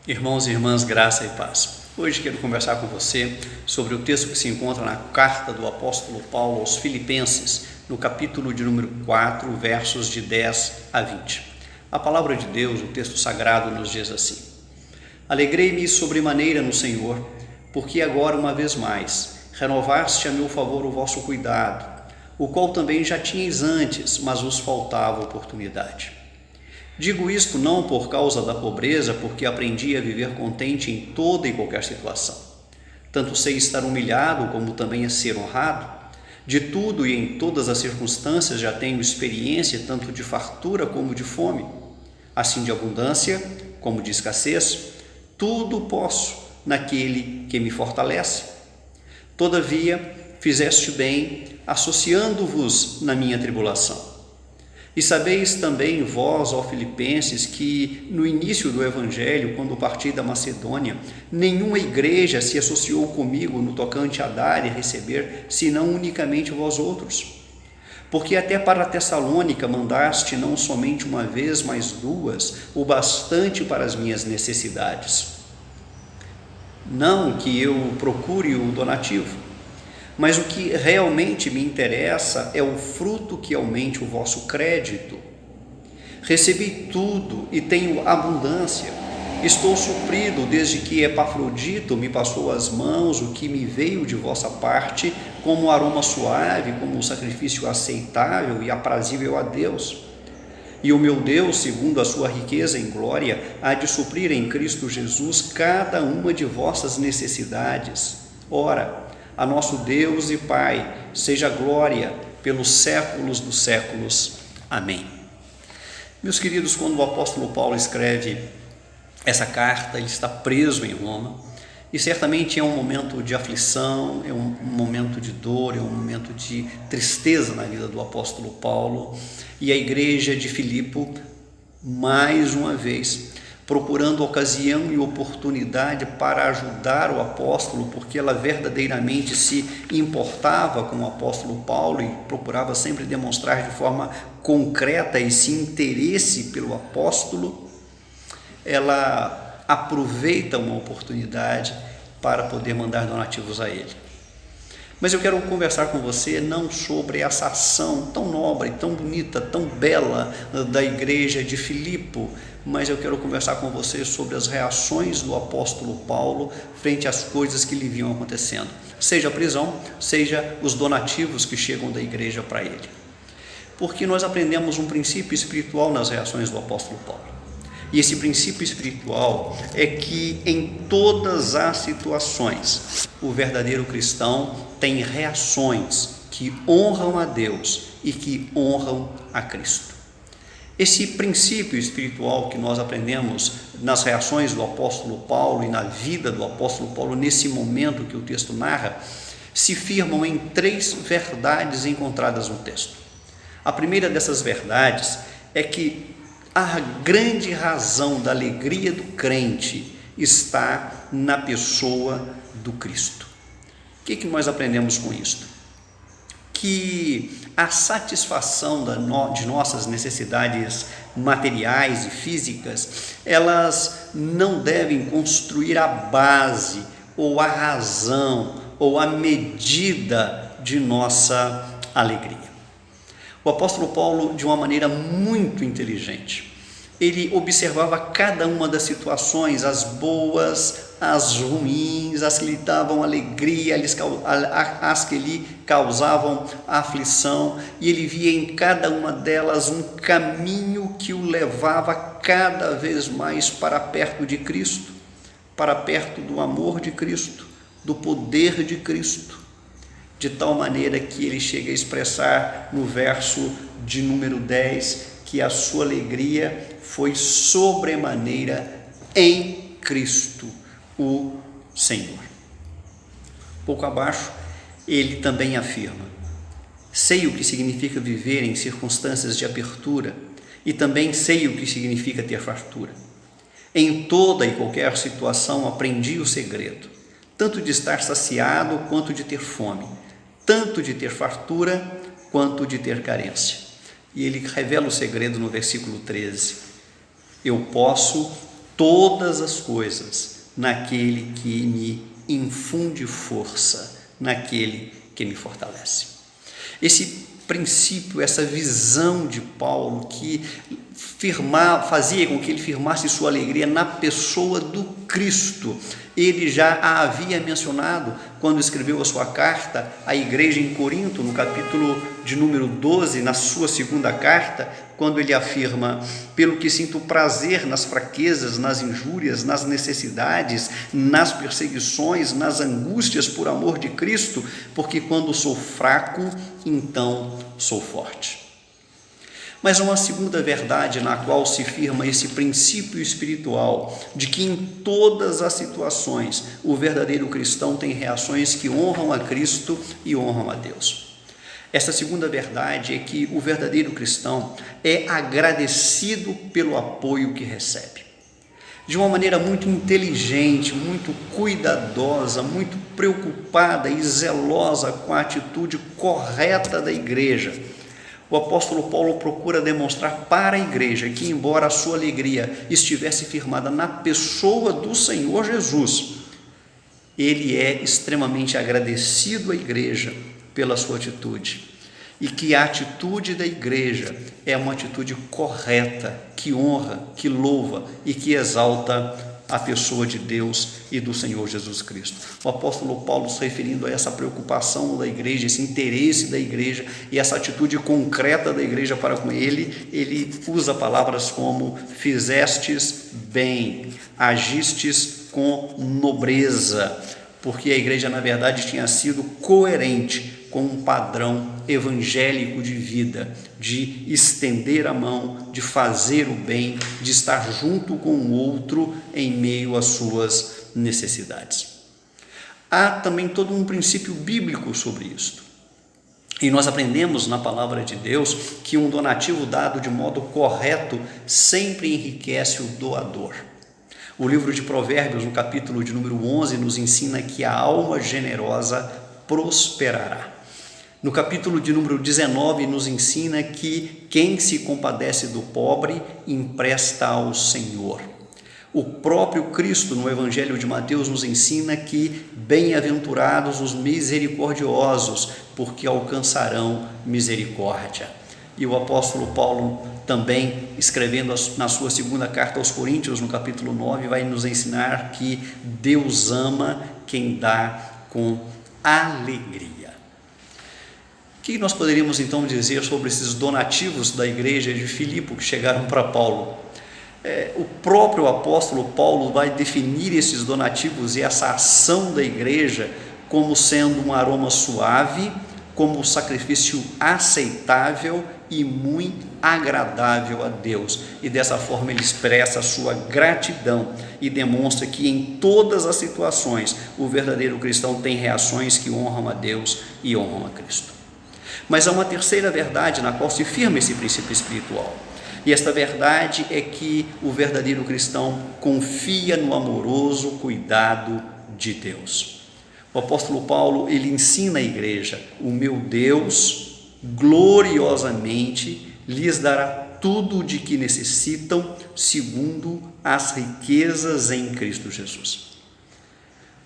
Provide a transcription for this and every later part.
Irmãos e irmãs, graça e paz. Hoje quero conversar com você sobre o texto que se encontra na carta do apóstolo Paulo aos Filipenses, no capítulo de número 4, versos de 10 a 20. A palavra de Deus, o texto sagrado, nos diz assim: Alegrei-me sobremaneira no Senhor, porque agora, uma vez mais, renovaste a meu favor o vosso cuidado, o qual também já tinhais antes, mas vos faltava oportunidade. Digo isto não por causa da pobreza, porque aprendi a viver contente em toda e qualquer situação. Tanto sei estar humilhado, como também a ser honrado. De tudo e em todas as circunstâncias já tenho experiência, tanto de fartura como de fome. Assim de abundância como de escassez, tudo posso naquele que me fortalece. Todavia, fizeste bem, associando-vos na minha tribulação. E sabeis também vós, ó Filipenses, que no início do Evangelho, quando parti da Macedônia, nenhuma igreja se associou comigo no tocante a dar e receber, senão unicamente vós outros. Porque até para Tessalônica mandaste não somente uma vez, mas duas, o bastante para as minhas necessidades. Não que eu procure o donativo, mas o que realmente me interessa é o fruto que aumente o vosso crédito. Recebi tudo e tenho abundância. Estou suprido desde que Epafrodito me passou às mãos o que me veio de vossa parte, como aroma suave, como um sacrifício aceitável e aprazível a Deus. E o meu Deus, segundo a sua riqueza em glória, há de suprir em Cristo Jesus cada uma de vossas necessidades. Ora, a nosso Deus e Pai, seja glória pelos séculos dos séculos. Amém. Meus queridos, quando o apóstolo Paulo escreve essa carta, ele está preso em Roma, e certamente é um momento de aflição, é um momento de dor, é um momento de tristeza na vida do apóstolo Paulo, e a igreja de Filipe, mais uma vez, procurando ocasião e oportunidade para ajudar o apóstolo, porque ela verdadeiramente se importava com o apóstolo Paulo e procurava sempre demonstrar de forma concreta esse interesse pelo apóstolo, ela aproveita uma oportunidade para poder mandar donativos a ele. Mas eu quero conversar com você não sobre essa ação tão nobre, tão bonita, tão bela da igreja de Filipe, mas eu quero conversar com você sobre as reações do apóstolo Paulo frente às coisas que lhe vinham acontecendo, seja a prisão, seja os donativos que chegam da igreja para ele. Porque nós aprendemos um princípio espiritual nas reações do apóstolo Paulo. E esse princípio espiritual é que em todas as situações, o verdadeiro cristão tem reações que honram a Deus e que honram a Cristo. Esse princípio espiritual que nós aprendemos nas reações do apóstolo Paulo e na vida do apóstolo Paulo, nesse momento que o texto narra, se firmam em três verdades encontradas no texto. A primeira dessas verdades é que a grande razão da alegria do crente está na pessoa do Cristo. O que nós aprendemos com isto? Que a satisfação de nossas necessidades materiais e físicas, elas não devem construir a base, ou a razão, ou a medida de nossa alegria. O apóstolo Paulo, de uma maneira muito inteligente, ele observava cada uma das situações, as boas, as ruins, as que lhe davam alegria, as que lhe causavam aflição, e ele via em cada uma delas um caminho que o levava cada vez mais para perto de Cristo, para perto do amor de Cristo, do poder de Cristo, de tal maneira que ele chega a expressar no verso de número 10 que a sua alegria foi sobremaneira em Cristo, o Senhor. Pouco abaixo, ele também afirma: sei o que significa viver em circunstâncias de apertura e também sei o que significa ter fartura. Em toda e qualquer situação aprendi o segredo, tanto de estar saciado quanto de ter fome, tanto de ter fartura quanto de ter carência. E ele revela o segredo no versículo 13: eu posso todas as coisas naquele que me infunde força, naquele que me fortalece. Esse princípio, essa visão de Paulo que fazia com que ele firmasse sua alegria na pessoa do Cristo, ele já a havia mencionado quando escreveu a sua carta à igreja em Corinto, no capítulo de número 12, na sua segunda carta, quando ele afirma: pelo que sinto prazer nas fraquezas, nas injúrias, nas necessidades, nas perseguições, nas angústias por amor de Cristo, porque quando sou fraco, então sou forte. Mas uma segunda verdade na qual se firma esse princípio espiritual de que em todas as situações o verdadeiro cristão tem reações que honram a Cristo e honram a Deus. Esta segunda verdade é que o verdadeiro cristão é agradecido pelo apoio que recebe. De uma maneira muito inteligente, muito cuidadosa, muito preocupada e zelosa com a atitude correta da igreja, o apóstolo Paulo procura demonstrar para a igreja que, embora a sua alegria estivesse firmada na pessoa do Senhor Jesus, ele é extremamente agradecido à igreja pela sua atitude, e que a atitude da igreja é uma atitude correta, que honra, que louva e que exalta a pessoa de Deus e do Senhor Jesus Cristo. O apóstolo Paulo, se referindo a essa preocupação da igreja, esse interesse da igreja e essa atitude concreta da igreja para com ele usa palavras como: fizestes bem, agistes com nobreza, porque a igreja, na verdade, tinha sido coerente com um padrão evangélico de vida, de estender a mão, de fazer o bem, de estar junto com o outro em meio às suas necessidades. Há também todo um princípio bíblico sobre isto. E nós aprendemos na palavra de Deus que um donativo dado de modo correto sempre enriquece o doador. O livro de Provérbios, no capítulo de número 11, nos ensina que a alma generosa prosperará. No capítulo de número 19, nos ensina que quem se compadece do pobre empresta ao Senhor. O próprio Cristo, no Evangelho de Mateus, nos ensina que bem-aventurados os misericordiosos, porque alcançarão misericórdia. E o apóstolo Paulo também, escrevendo na sua segunda carta aos Coríntios, no capítulo 9, vai nos ensinar que Deus ama quem dá com alegria. O que nós poderíamos então dizer sobre esses donativos da igreja de Filipe que chegaram para Paulo? O próprio apóstolo Paulo vai definir esses donativos e essa ação da igreja como sendo um aroma suave, como um sacrifício aceitável e muito agradável a Deus, e dessa forma ele expressa a sua gratidão e demonstra que em todas as situações o verdadeiro cristão tem reações que honram a Deus e honram a Cristo. Mas há uma terceira verdade na qual se firma esse princípio espiritual, e esta verdade é que o verdadeiro cristão confia no amoroso cuidado de Deus. O apóstolo Paulo, ele ensina a igreja: o meu Deus gloriosamente lhes dará tudo de que necessitam, segundo as riquezas em Cristo Jesus.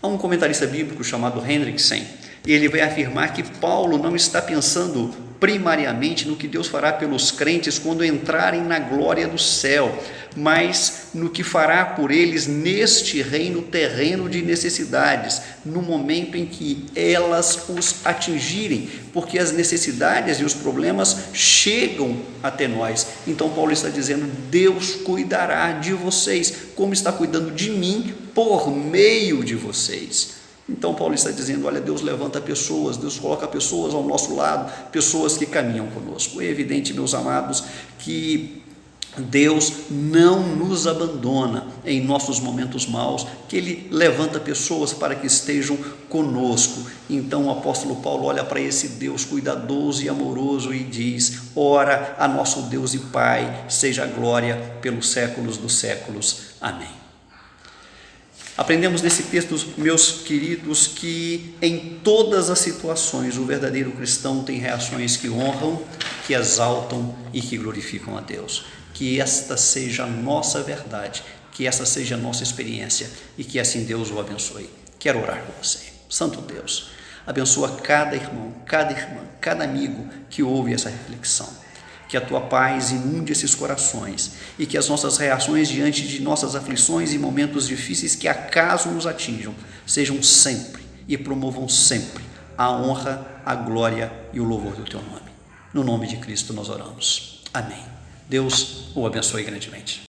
Há um comentarista bíblico chamado Hendrickson, e ele vai afirmar que Paulo não está pensando primariamente no que Deus fará pelos crentes quando entrarem na glória do céu, mas no que fará por eles neste reino terreno de necessidades, no momento em que elas os atingirem, porque as necessidades e os problemas chegam até nós. Então Paulo está dizendo: Deus cuidará de vocês, como está cuidando de mim por meio de vocês. Então Paulo está dizendo: olha, Deus levanta pessoas, Deus coloca pessoas ao nosso lado, pessoas que caminham conosco. É evidente, meus amados, que Deus não nos abandona em nossos momentos maus, que Ele levanta pessoas para que estejam conosco. Então o apóstolo Paulo olha para esse Deus cuidadoso e amoroso e diz: ora a nosso Deus e Pai seja a glória pelos séculos dos séculos. Amém. Aprendemos nesse texto, meus queridos, que em todas as situações o verdadeiro cristão tem reações que honram, que exaltam e que glorificam a Deus. Que esta seja a nossa verdade, Que essa seja a nossa experiência e que assim Deus o abençoe. Quero orar por você. Santo Deus, abençoa cada irmão, cada irmã, cada amigo que ouve essa reflexão. Que a tua paz inunde esses corações e que as nossas reações diante de nossas aflições e momentos difíceis que acaso nos atinjam sejam sempre e promovam sempre a honra, a glória e o louvor do teu nome. No nome de Cristo nós oramos. Amém. Deus o abençoe grandemente.